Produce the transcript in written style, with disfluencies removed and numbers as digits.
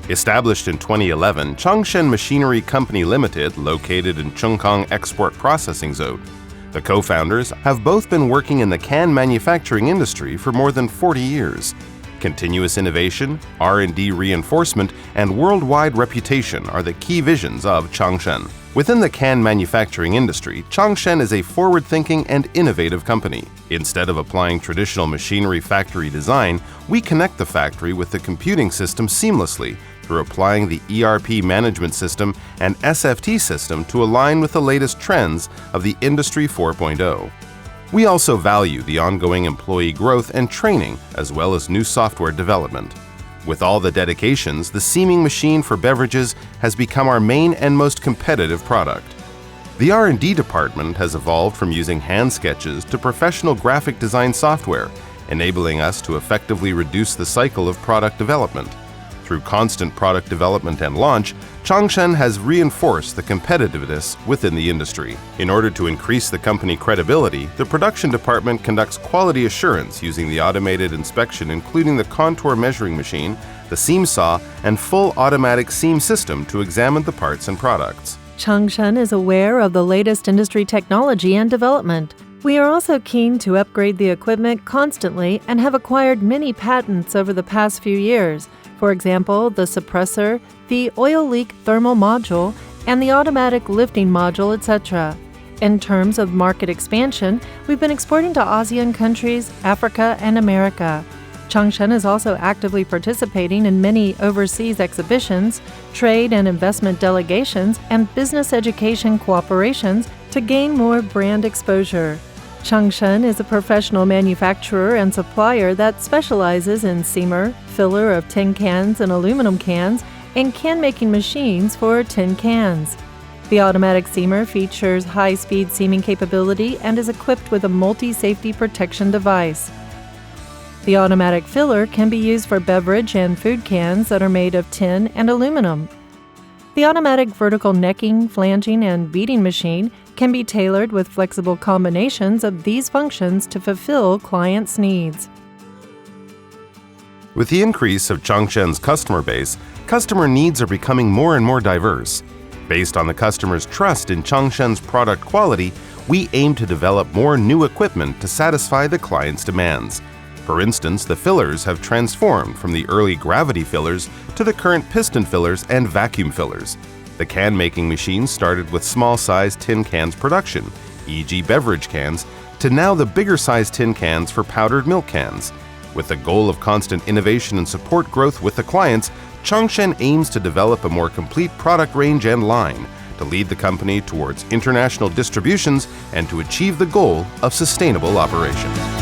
Established in 2011, Chang Shen Machinery Company Limited, located in Chungkang Export Processing Zone. The co-founders have both been working in the can manufacturing industry for more than 40 years. Continuous innovation, R&D reinforcement, and worldwide reputation are the key visions of Chang Shen. Within the can manufacturing industry, Chang Shen is a forward-thinking and innovative company. Instead of applying traditional machinery factory design, we connect the factory with the computing system seamlessly through applying the ERP management system and SFT system to align with the latest trends of the Industry 4.0. We also value the ongoing employee growth and training, as well as new software development. With all the dedications, the seaming machine for beverages has become our main and most competitive product. The R&D department has evolved from using hand sketches to professional graphic design software, enabling us to effectively reduce the cycle of product development. Through constant product development and launch, Chang Shen has reinforced the competitiveness within the industry. In order to increase the company credibility, the production department conducts quality assurance using the automated inspection, including the contour measuring machine, the seam saw, and full automatic seam system to examine the parts and products. Chang Shen is aware of the latest industry technology and development. We are also keen to upgrade the equipment constantly and have acquired many patents over the past few years. For example, the suppressor, the oil leak thermal module, and the automatic lifting module, etc. In terms of market expansion, we've been exporting to ASEAN countries, Africa, and America. Chang Shen is also actively participating in many overseas exhibitions, trade and investment delegations, and business education cooperations to gain more brand exposure. Chang Shen is a professional manufacturer and supplier that specializes in seamer, filler of tin cans and aluminum cans, and can-making machines for tin cans. The automatic seamer features high-speed seaming capability and is equipped with a multi-safety protection device. The automatic filler can be used for beverage and food cans that are made of tin and aluminum. The automatic vertical necking, flanging, and beading machine can be tailored with flexible combinations of these functions to fulfill clients' needs. With the increase of Chang Shen's customer base, customer needs are becoming more and more diverse. Based on the customer's trust in Chang Shen's product quality, we aim to develop more new equipment to satisfy the client's demands. For instance, the fillers have transformed from the early gravity fillers to the current piston fillers and vacuum fillers. The can-making machines started with small-sized tin cans production, e.g. beverage cans, to now the bigger-sized tin cans for powdered milk cans. With the goal of constant innovation and support growth with the clients, Chang Shen aims to develop a more complete product range and line to lead the company towards international distributions and to achieve the goal of sustainable operation.